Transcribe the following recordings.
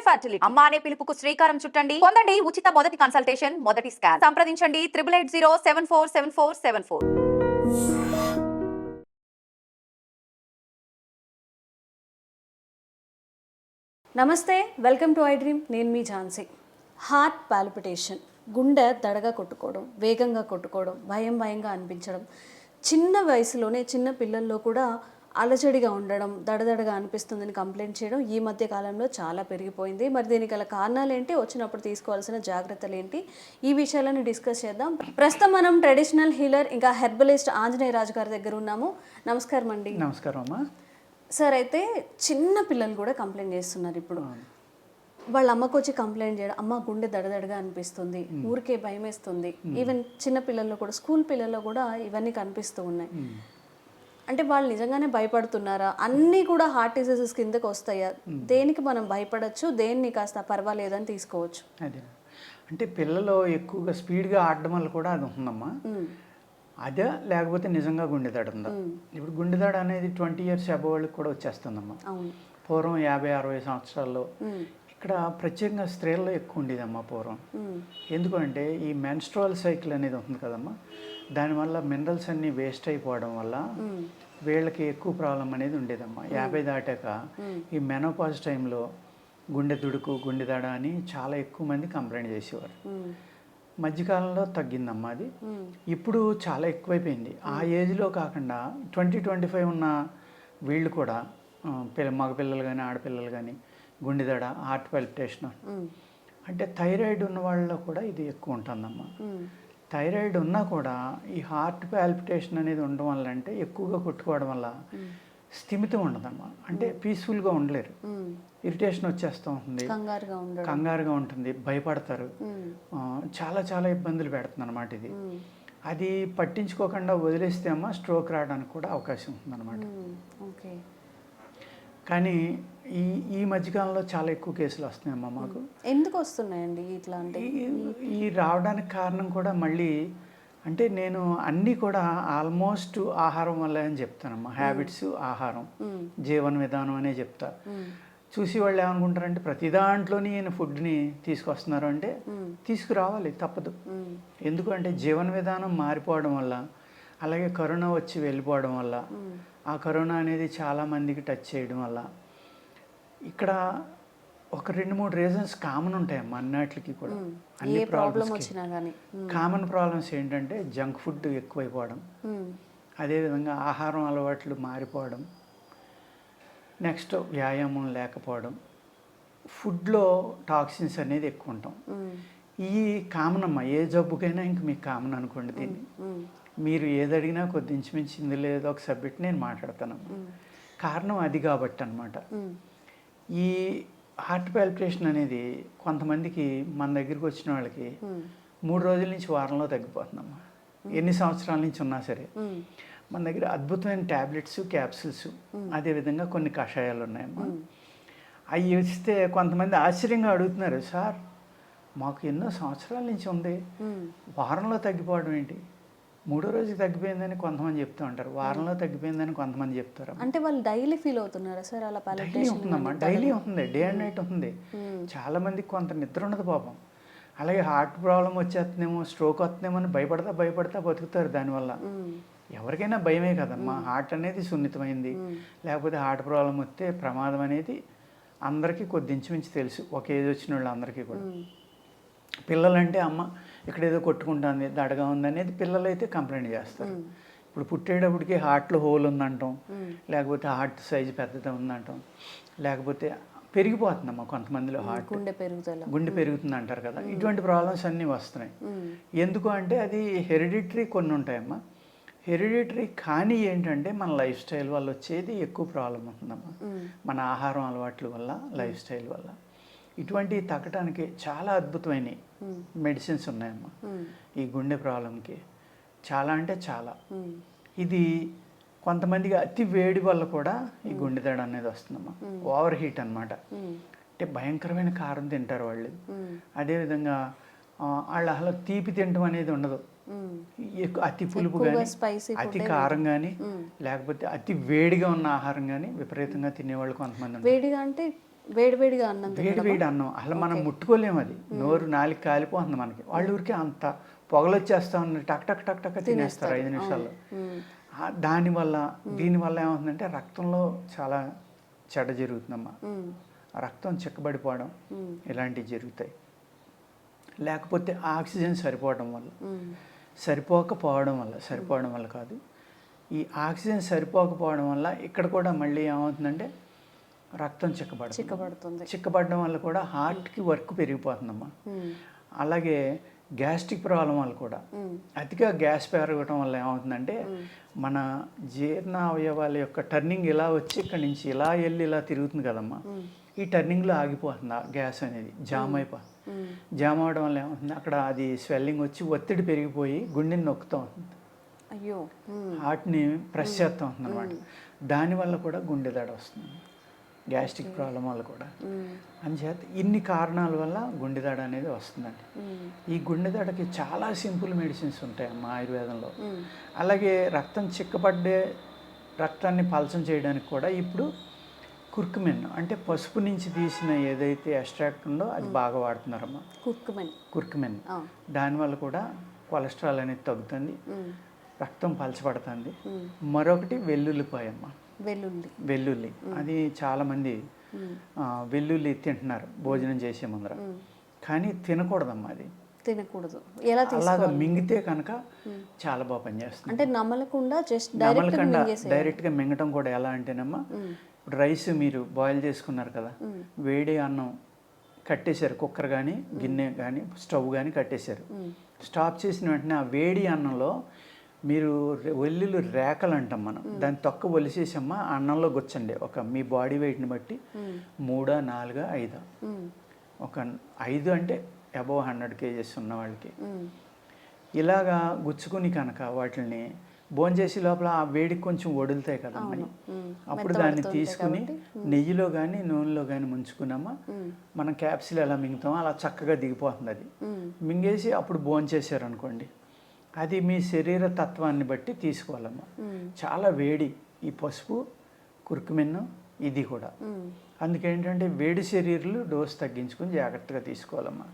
Fertility అమ్మా అనే పిలుపుకు శ్రీకారం చుట్టండి. పొందండి ఉచిత మొదటి కన్సల్టేషన్, మొదటి స్కాన్. సంప్రదించండి 8880747474. నమస్తే, వెల్కమ్ టు ఐ డ్రీమ్. నేను మీ ఝాన్సీ. హార్ట్ పాల్పిటేషన్, గుండె దడగా కొట్టుకోవడం, వేగంగా కొట్టుకోవడం, భయంగా అనిపించడం, చిన్న వయసులోనే చిన్న పిల్లల్లో కూడా అలజడిగా ఉండడం, దడదడగా అనిపిస్తుందని కంప్లైంట్ చేయడం ఈ మధ్య కాలంలో చాలా పెరిగిపోయింది. మరి దీనికి గల కారణాలు ఏంటి, వచ్చినప్పుడు తీసుకోవాల్సిన జాగ్రత్తలు ఏంటి, ఈ విషయాలను డిస్కస్ చేద్దాం. ప్రస్తుతం మనం ట్రెడిషనల్ హీలర్ ఇంకా హెర్బలిస్ట్ ఆంజనేయ రాజు గారి దగ్గర ఉన్నాము. నమస్కారం అండి. నమస్కారం అమ్మా. సార్, అయితే చిన్న పిల్లలు కూడా కంప్లైంట్ చేస్తున్నారు ఇప్పుడు. వాళ్ళ అమ్మకు వచ్చి కంప్లైంట్ చేయడం, అమ్మ గుండె దడదడగా అనిపిస్తుంది, ఊరికే భయం వేస్తుంది. ఈవెన్ చిన్న పిల్లల్లో కూడా, స్కూల్ పిల్లల్లో కూడా ఇవన్నీ కనిపిస్తూ ఉన్నాయి. అంటే వాళ్ళు నిజంగానే భయపడుతున్నారా? అన్నీ కూడా హార్ట్ డిసీజెస్ కిందకు వస్తాయా? దేనికి మనం భయపడచ్చు, దేన్ని కాస్త పర్వాలేదని తీసుకోవచ్చు? అదే అంటే పిల్లలు ఎక్కువగా స్పీడ్గా ఆడడం వల్ల కూడా అది ఉంటుందమ్మా. అదే లేకపోతే నిజంగా గుండెదడ ఉందా? ఇప్పుడు గుండెదడ అనేది 20 years అబవ్ వాళ్ళకి కూడా వచ్చేస్తుందమ్మా. పూర్వం 50-60 సంవత్సరాల్లో ఇక్కడ ప్రత్యేకంగా స్త్రీల్లో ఎక్కువ ఉండేదమ్మా పూర్వం. ఎందుకంటే ఈ మెన్స్ట్రువల్ సైకిల్ అనేది ఉంటుంది కదమ్మా, దానివల్ల మినరల్స్ అన్నీ వేస్ట్ అయిపోవడం వల్ల వీళ్ళకి ఎక్కువ ప్రాబ్లం అనేది ఉండేదమ్మా. 50 దాటాక ఈ మెనోపాజ్ టైంలో గుండె దుడుకు, గుండెదడ అని చాలా ఎక్కువ మంది కంప్లైంట్ చేసేవారు. మధ్యకాలంలో తగ్గిందమ్మా అది. ఇప్పుడు చాలా ఎక్కువైపోయింది. ఆ ఏజ్లో కాకుండా 20-25 ఉన్న వీళ్ళు కూడా మగ పిల్లలు కానీ ఆడపిల్లలు కానీ గుండెదడ, హార్ట్ పాల్పిటేషన్. అంటే థైరాయిడ్ ఉన్న వాళ్ళలో కూడా ఇది ఎక్కువ ఉంటుందమ్మా. థైరాయిడ్ ఉన్నా కూడా ఈ హార్ట్ పాల్పిటేషన్ అనేది ఉండడం వల్ల, అంటే ఎక్కువగా కొట్టుకోవడం వల్ల స్థిమితం ఉండదమ్మా. అంటే పీస్ఫుల్గా ఉండలేరు, ఇరిటేషన్ వచ్చేస్తూ ఉంటుంది, కంగారుగా ఉంటుంది, భయపడతారు, చాలా చాలా ఇబ్బందులు పెడుతుంది అనమాట ఇది. అది పట్టించుకోకుండా వదిలేస్తే అమ్మ స్ట్రోక్ రావడానికి కూడా అవకాశం ఉంటుందన్నమాట. కానీ ఈ మధ్యకాలంలో చాలా ఎక్కువ కేసులు వస్తున్నాయమ్మా మాకు. ఎందుకు వస్తున్నాయండి ఇట్లా? అంటే ఈ రావడానికి కారణం కూడా మళ్ళీ అంటే నేను అన్నీ కూడా ఆల్మోస్ట్ ఆహారం వల్ల అని చెప్తానమ్మా. హ్యాబిట్స్, ఆహారం, జీవన విధానం అనే చెప్తా. చూసి వాళ్ళు ఏమనుకుంటారంటే ప్రతి దాంట్లోని ఈయన ఫుడ్ని తీసుకొస్తున్నారు అంటే తీసుకురావాలి, తప్పదు. ఎందుకంటే జీవన విధానం మారిపోవడం వల్ల, అలాగే కరోనా వచ్చి వెళ్ళిపోవడం వల్ల, ఆ కరోనా అనేది చాలామందికి టచ్ చేయడం వల్ల ఇక్కడ ఒక 2-3 రీజన్స్ కామన్ ఉంటాయమ్మా అన్నిటికీ కూడా. అన్ని ప్రాబ్లమ్స్ కామన్ ప్రాబ్లమ్స్ ఏంటంటే జంక్ ఫుడ్ ఎక్కువైపోవడం, అదేవిధంగా ఆహారం అలవాట్లు మారిపోవడం, నెక్స్ట్ వ్యాయామం లేకపోవడం, ఫుడ్లో టాక్సిన్స్ అనేది ఎక్కువ ఉంటాం. ఈ కామన్ అమ్మా. ఏ జబ్బుకైనా ఇంక మీకు కామన్ అనుకోండి దీన్ని. మీరు ఏది అడిగినా కొద్ది ఇంచుమించి ఇందులో ఏదో ఒక సబ్జెక్ట్ నేను మాట్లాడతానమ్మా. కారణం అది కాబట్టి అనమాట. ఈ హార్ట్ పాల్పిటేషన్ అనేది కొంతమందికి మన దగ్గరికి వచ్చిన వాళ్ళకి 3 రోజుల నుంచి వారంలో తగ్గిపోతుందమ్మా. ఎన్ని సంవత్సరాల నుంచి ఉన్నా సరే. మన దగ్గర అద్భుతమైన ట్యాబ్లెట్స్, క్యాప్సిల్స్, అదేవిధంగా కొన్ని కషాయాలు ఉన్నాయమ్మా. అవి ఇస్తే కొంతమంది ఆశ్చర్యంగా అడుగుతున్నారు, సార్ మాకు ఎన్నో సంవత్సరాల నుంచి ఉంది, వారంలో తగ్గిపోవడం ఏంటి? 3వ రోజుకి తగ్గిపోయిందని కొంతమంది చెప్తూ ఉంటారు, వారంలో తగ్గిపోయిందని కొంతమంది చెప్తారు. అంటే వాళ్ళు డైలీ ఫీల్ అవుతున్నారా సార్ అలా? డైలీ ఉంటుందమ్మా, డైలీ ఉంటుంది, డే అండ్ నైట్ ఉంటుంది. చాలామందికి కొంత నిద్ర ఉండదు పాపం. అలాగే హార్ట్ ప్రాబ్లం వచ్చేస్తుందేమో, స్ట్రోక్ వస్తుందేమో అని భయపడతా బతుకుతారు దానివల్ల. ఎవరికైనా భయమే కదమ్మా. హార్ట్ అనేది సున్నితమైంది, లేకపోతే హార్ట్ ప్రాబ్లం వస్తే ప్రమాదం అనేది అందరికీ కొద్ది ఇంచుమించి తెలుసు, ఒక ఏజ్ వచ్చిన వాళ్ళు అందరికీ కూడా. పిల్లలంటే అమ్మ ఇక్కడ ఏదో కొట్టుకుంటుంది, దడగా ఉంది అనేది పిల్లలైతే కంప్లైంట్ చేస్తారు. ఇప్పుడు పుట్టేటప్పటికి హార్ట్లో హోల్ ఉందంటాం, లేకపోతే హార్ట్ సైజు పెద్దగా ఉందంటాం, లేకపోతే పెరిగిపోతుందమ్మా కొంతమందిలో హార్ట్, గుండె పెరుగుతుంది అంటారు కదా. ఇటువంటి ప్రాబ్లమ్స్ అన్నీ వస్తున్నాయి. ఎందుకు అంటే అది హెరిడిటరీ కొన్ని ఉంటాయమ్మా. హెరిడిటరీ కానీ ఏంటంటే మన లైఫ్ స్టైల్ వల్ల వచ్చేది ఎక్కువ ప్రాబ్లం ఉంటుందమ్మా. మన ఆహారం అలవాట్ల వల్ల, లైఫ్ స్టైల్ వల్ల. ఇటువంటివి తగ్గడానికి చాలా అద్భుతమైన మెడిసిన్స్ ఉన్నాయమ్మా ఈ గుండె ప్రాబ్లంకి. చాలా అంటే చాలా. ఇది కొంతమందికి అతి వేడి వల్ల కూడా ఈ గుండెదడ అనేది వస్తుందమ్మా. ఓవర్ హీట్ అనమాట. అంటే భయంకరమైన కారం తింటారు వాళ్ళు. అదేవిధంగా వాళ్ళు అసలు తీపి తినడం అనేది ఉండదు. అతి పులుపు కానీ, అతి కారం కానీ, లేకపోతే అతి వేడిగా ఉన్న ఆహారం కానీ విపరీతంగా తినేవాళ్ళు కొంతమంది. వేడిగా అంటే వేడివేడిగా అన్నం వేడి వేడి అన్నం అసలు మనం ముట్టుకోలేము, అది నోరు నాలుగు కాలిపోతుంది మనకి. వాళ్ళ ఊరికే అంత పొగలు వచ్చేస్తా ఉన్నాయి, టక్ టక్ టక్ టక్ తినేస్తారు 5 నిమిషాల్లో. దానివల్ల దీనివల్ల ఏమవుతుందంటే రక్తంలో చాలా చెడ్డ జరుగుతుందమ్మా. రక్తం చిక్కబడిపోవడం ఇలాంటివి జరుగుతాయి. లేకపోతే ఆక్సిజన్ సరిపోకపోవడం వల్ల కాదు, ఈ ఆక్సిజన్ సరిపోకపోవడం వల్ల ఇక్కడ కూడా మళ్ళీ ఏమవుతుందంటే రక్తం చిక్కబడడం వల్ల కూడా హార్ట్కి వర్క్ పెరిగిపోతుందమ్మా. అలాగే గ్యాస్ట్రిక్ ప్రాబ్లం వల్ల కూడా అతిగా గ్యాస్ పెరగడం వల్ల ఏమవుతుందంటే మన జీర్ణ అవయవాల యొక్క టర్నింగ్ ఇలా వచ్చి ఇక్కడి నుంచి ఇలా వెళ్ళి ఇలా తిరుగుతుంది కదమ్మా, ఈ టర్నింగ్లో ఆగిపోతుంది ఆ గ్యాస్ అనేది, జామ్ అవడం వల్ల ఏమవుతుంది అక్కడ అది స్వెల్లింగ్ వచ్చి ఒత్తిడి పెరిగిపోయి గుండెని నొక్కుతూ ఉంటుంది, అయ్యో హార్ట్ని ప్రెస్ చేస్తూ ఉంటుంది అనమాట. దానివల్ల కూడా గుండె దడ వస్తుంది, గ్యాస్ట్రిక్ ప్రాబ్లం వల్ల కూడా. అంచేత ఇన్ని కారణాల వల్ల గుండె దడ అనేది వస్తుందండి. ఈ గుండె దడకి చాలా సింపుల్ మెడిసిన్స్ ఉంటాయమ్మా ఆయుర్వేదంలో. అలాగే రక్తం చిక్కబడ్డే రక్తాన్ని పలచం చేయడానికి కూడా ఇప్పుడు కుర్కుమెన్ అంటే పసుపు నుంచి తీసిన ఏదైతే ఎక్స్ట్రాక్ట్ ఉందో అది బాగా వాడుతున్నారమ్మా. కుర్కుమెన్ దానివల్ల కూడా కొలెస్ట్రాల్ అనేది తగ్గుతుంది, రక్తం పలచబడుతుంది. మరొకటి వెల్లుల్లిపాయమ్మ, వెల్లుల్లి అది చాలామంది వెల్లుల్లి తింటున్నారు భోజనం చేసే ముందర, కానీ తినకూడదమ్మా, అది తినకూడదు. అలాగా మింగితే కనుక చాలా బాగా పనిచేస్తుంది. అంటే నమలకుండా డైరెక్ట్గా మింగటం కూడా ఎలా అంటేనమ్మా, ఇప్పుడు రైస్ మీరు బాయిల్ చేసుకున్నారు కదా, వేడి అన్నం కట్టేశారు, కుక్కర్ కానీ గిన్నె కానీ స్టవ్ కానీ కట్టేశారు. స్టాప్ చేసిన వెంటనే ఆ వేడి అన్నంలో మీరు వెల్లుల్లి రేకలు అంటాం మనం, దాన్ని తొక్క ఒలిసేసమ్మా అన్నంలో గుచ్చండి. ఒక మీ బాడీ వెయిట్ని బట్టి 3, 4, 5, ఒక 5 అంటే అబవ్ 100 kgs ఉన్న వాళ్ళకి ఇలాగా గుచ్చుకుని కనుక వాటిని భోంచేసి లోపల ఆ వేడికి కొంచెం వదులుతాయి కదమ్మా, అప్పుడు దాన్ని తీసుకుని నెయ్యిలో కానీ నూనెలో కానీ ముంచుకున్నామా, మనం క్యాప్సిల్ ఎలా మింగుతామో అలా చక్కగా దిగిపోతుంది. అది మింగేసి అప్పుడు భోంచేసారు అనుకోండి, అది మీ శరీర తత్వాన్ని బట్టి తీసుకోవాలమ్మా. చాలా వేడి ఈ పసుపు, కుర్కుమెన్ ఇది కూడా. అందుకేంటంటే వేడి శరీరాలు డోస్ తగ్గించుకొని జాగ్రత్తగా తీసుకోవాలమ్మా,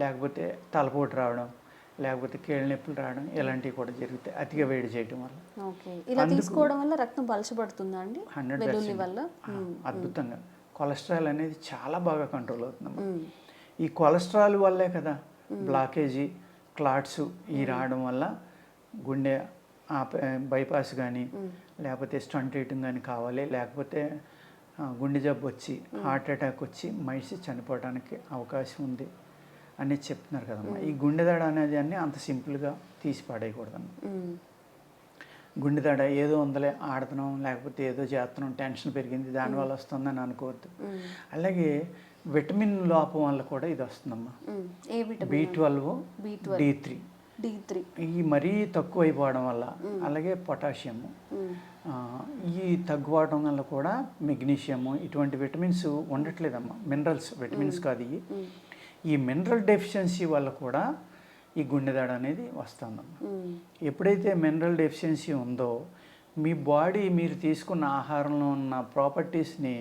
లేకపోతే తలపోటు రావడం, లేకపోతే కీళ్ళ నొప్పులు రావడం ఇలాంటివి కూడా జరుగుతాయి అతిగా వేడి చేయడం వల్ల. ఇలా తీసుకోవడం వల్ల రక్తం పలచబడుతుందా అండి? 100% అద్భుతంగా కొలెస్ట్రాల్ అనేది చాలా బాగా కంట్రోల్ అవుతుందమ్మా. ఈ కొలెస్ట్రాల్ వల్లే కదా బ్లాకేజీ, క్లాట్స్ ఈ రావడం వల్ల గుండె బైపాస్ కానీ లేకపోతే స్టంట్ వేయటం కానీ కావాలి, లేకపోతే గుండె జబ్బు వచ్చి హార్ట్ అటాక్ వచ్చి మనిషి చనిపోవడానికి అవకాశం ఉంది అనేది చెప్తున్నారు కదమ్మా. ఈ గుండె దడ అనేది అన్నీ అంత సింపుల్గా తీసి పడేయకూడదమ్మా. గుండె దడ ఏదో ఉందలే ఆడుతున్నాం, లేకపోతే ఏదో చేస్తున్నాం, టెన్షన్ పెరిగింది దానివల్ల వస్తుందని అనుకోవద్దు. అలాగే విటమిన్ లోపం వల్ల కూడా ఇది వస్తుందమ్మా. B12, D3 ఈ మరీ తక్కువ అయిపోవడం వల్ల, అలాగే పొటాషియము ఈ తగ్గిపోవడం వల్ల కూడా మెగ్నీషియము ఇటువంటి విటమిన్స్ ఉండట్లేదమ్మా. మినరల్స్, విటమిన్స్ కాదు ఇవి. ఈ మినరల్ డెఫిషియన్సీ వల్ల కూడా ఈ గుండె దడ అనేది వస్తుందమ్మా. ఎప్పుడైతే మినరల్ డెఫిషియన్సీ ఉందో మీ బాడీ మీరు తీసుకున్న ఆహారంలో ఉన్న ప్రాపర్టీస్ని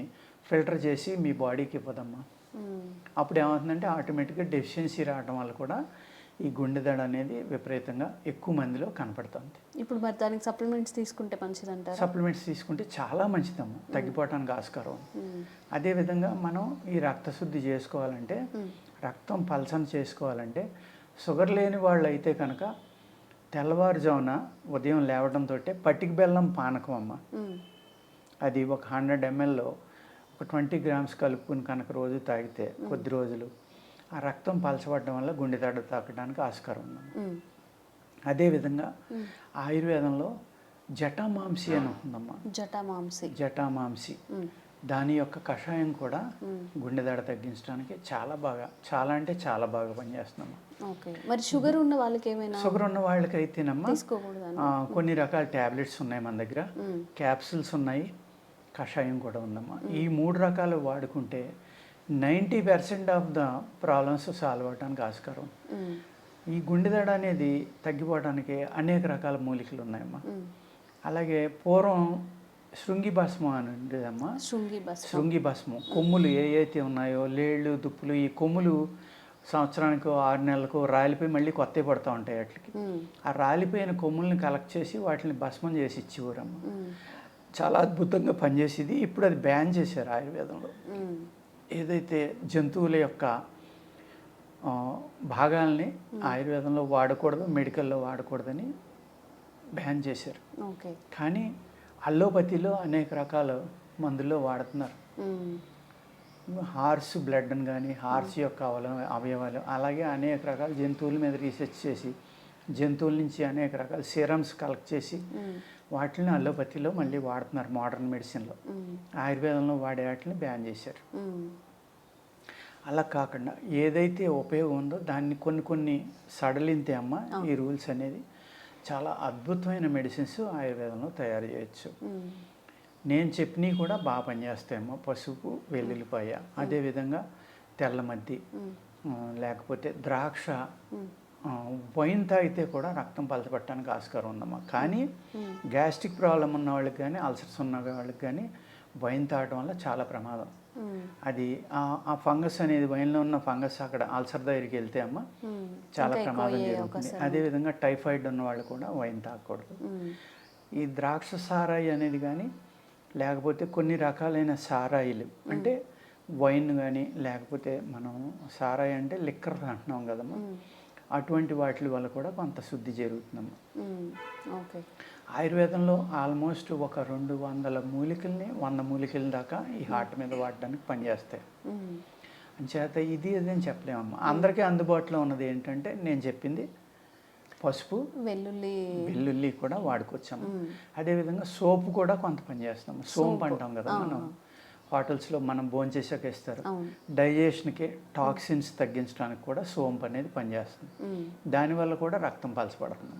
ఫిల్టర్ చేసి మీ బాడీకి ఇవ్వదమ్మా. అప్పుడు ఏమవుతుందంటే ఆటోమేటిక్గా డెఫిషియన్సీ రావడం వల్ల కూడా ఈ గుండె దడ అనేది విపరీతంగా ఎక్కువ మందిలో కనపడుతుంది. ఇప్పుడు మరి దానికి సప్లిమెంట్స్ తీసుకుంటే మంచిదంటారా? సప్లిమెంట్స్ తీసుకుంటే చాలా మంచిదమ్మా, తగ్గిపోవడానికి ఆస్కారం. అదేవిధంగా మనం ఈ రక్తశుద్ధి చేసుకోవాలంటే, రక్తం పలచన చేసుకోవాలంటే, షుగర్ లేని వాళ్ళు అయితే కనుక తెల్లవారుజామున ఉదయం లేవడంతో పటిక బెల్లం పానకం అమ్మ, అది ఒక 100 mlలో ఒక 20 grams కలుపుకుని కనుక రోజు తాగితే కొద్ది రోజులు ఆ రక్తం పలచబడడం వల్ల గుండె దడ తాకడానికి ఆస్కారం ఉంది. అదేవిధంగా ఆయుర్వేదంలో జటామాంసి అని ఉంటుందమ్మా. జటామాంసి దాని యొక్క కషాయం కూడా గుండె దడ తగ్గించడానికి చాలా అంటే చాలా బాగా పనిచేస్తుందమ్మా. మరి షుగర్ ఉన్న వాళ్ళకి ఏమైనా? షుగర్ ఉన్న వాళ్ళకి అయితేనమ్మా కొన్ని రకాల ట్యాబ్లెట్స్ ఉన్నాయి మన దగ్గర, క్యాప్సూల్స్ ఉన్నాయి, కషాయం కూడా ఉందమ్మా. ఈ 3 రకాలు వాడుకుంటే 90% ఆఫ్ ద ప్రాబ్లమ్స్ సాల్వ్ అవడానికి ఆస్కారం. ఈ గుండె దడ అనేది తగ్గిపోవడానికి అనేక రకాల మూలికలు ఉన్నాయమ్మా. అలాగే పూర్వం శృంగి భస్మం అని ఉండేదమ్మా. శృంగి బస్. శృంగి భస్మం కొమ్ములు ఏవైతే ఉన్నాయో, లేళ్ళు దుప్పులు, ఈ కొమ్ములు సంవత్సరానికో 6 నెలలకో రాలిపోయి మళ్ళీ కొత్తవి పడుతూ ఉంటాయి వాటికి. ఆ రాలిపోయిన కొమ్ముల్ని కలెక్ట్ చేసి వాటిని భస్మం చేసి ఇచ్చేవారమ్మ. చాలా అద్భుతంగా పనిచేసేది. ఇప్పుడు అది బ్యాన్ చేశారు ఆయుర్వేదంలో. ఏదైతే జంతువుల యొక్క భాగాల్ని ఆయుర్వేదంలో వాడకూడదు, మెడికల్లో వాడకూడదని బ్యాన్ చేశారు. ఓకే. కానీ అల్లోపతిలో అనేక రకాల మందుల్లో వాడుతున్నారు. హార్స్ బ్లడ్ని కానీ, హార్స్ యొక్క అవయవాలు, అలాగే అనేక రకాల జంతువుల మీద రీసెర్చ్ చేసి జంతువుల నుంచి అనేక రకాల సిరమ్స్ కలెక్ట్ చేసి వాటిని అల్లోపతిలో మళ్ళీ వాడుతున్నారు. మోడర్న్ మెడిసిన్లో ఆయుర్వేదంలో వాడే వాటిని బ్యాన్ చేశారు. అలా కాకుండా ఏదైతే ఉపయోగం ఉందో దాన్ని కొన్ని సడలింతే అమ్మ ఈ రూల్స్ అనేది చాలా అద్భుతమైన మెడిసిన్స్ ఆయుర్వేదంలో తయారు చేయొచ్చు. నేను చెప్పినవి కూడా బాగా పనిచేస్తాయమ్మా. పసుపు, వెల్లుల్లిపాయ, అదేవిధంగా తెల్లమద్ది, లేకపోతే ద్రాక్ష, వైన్ తాగితే కూడా రక్తం పలచబట్టడానికి ఆస్కారం ఉందమ్మా. కానీ గ్యాస్ట్రిక్ ప్రాబ్లం ఉన్న వాళ్ళకి కానీ, అల్సర్స్ ఉన్న వాళ్ళకి కానీ వైన్ తాగడం వల్ల చాలా ప్రమాదం. అది ఆ ఫంగస్ అనేది, వైన్లో ఉన్న ఫంగస్ అక్కడ అల్సర్ దగ్గరికి వెళ్తే అమ్మ చాలా ప్రమాదం జరుగుతుంది. అదేవిధంగా టైఫాయిడ్ ఉన్న వాళ్ళు కూడా వైన్ తాగకూడదు. ఈ ద్రాక్ష సారాయి అనేది కానీ, లేకపోతే కొన్ని రకాలైన సారాయిలు, అంటే వైన్ కానీ, లేకపోతే మనం సారాయి అంటే లిక్కర్ అంటున్నాం కదమ్మా, అటువంటి వాటి వల్ల కూడా కొంత శుద్ధి జరుగుతుందమ్మా. ఓకే. ఆయుర్వేదంలో ఆల్మోస్ట్ ఒక 200 మూలికల్ని 100 మూలికల దాకా ఈ హార్ట్ మీద వాడడానికి పనిచేస్తాయి. అంచేత ఇది అదని చెప్పలేమమ్మా. అందరికీ అందుబాటులో ఉన్నది ఏంటంటే నేను చెప్పింది పసుపు, వెల్లుల్లి కూడా వాడుకోవచ్చమ్మా. అదేవిధంగా సోపు కూడా కొంత పనిచేస్తాము. సోంపు అంటాం కదా మనం, హోటల్స్లో మనం భోంచేసాక ఇస్తారు. డైజెషన్కి, టాక్సిన్స్ తగ్గించడానికి కూడా సోంపు అనేది పనిచేస్తుంది. దానివల్ల కూడా రక్తం పలచబడుతుంది.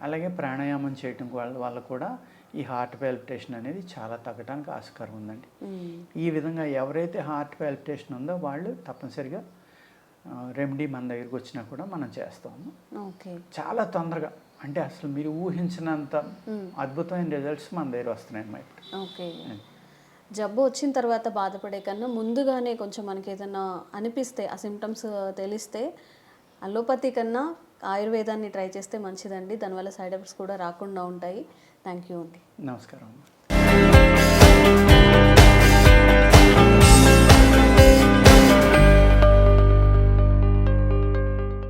అలాగే ప్రాణాయామం చేయటం వల్ల కూడా ఈ హార్ట్ పాల్పిటేషన్ అనేది చాలా తగ్గడానికి ఆస్కారం ఉందండి. ఈ విధంగా ఎవరైతే హార్ట్ పాల్పిటేషన్ ఉందో వాళ్ళు తప్పనిసరిగా రెమెడీ మన దగ్గరికి వచ్చినా కూడా మనం చేస్తాము. చాలా తొందరగా, అంటే అసలు మీరు ఊహించినంత అద్భుతమైన రిజల్ట్స్ మన దగ్గర వస్తున్నాయమ్మా ఇప్పుడు. ఓకే. జబ్బు వచ్చిన తర్వాత బాధపడే కన్నా ముందుగానే కొంచెం మనకి ఏదైనా అనిపిస్తే, ఆ సిమ్టమ్స్ తెలిస్తే అలోపతి కన్నా ఆయుర్వేదాన్ని ట్రై చేస్తే మంచిదండి. దానివల్ల సైడ్ ఎఫెక్ట్స్ కూడా రాకుండా ఉంటాయి. థ్యాంక్ యూ అండి. నమస్కారం.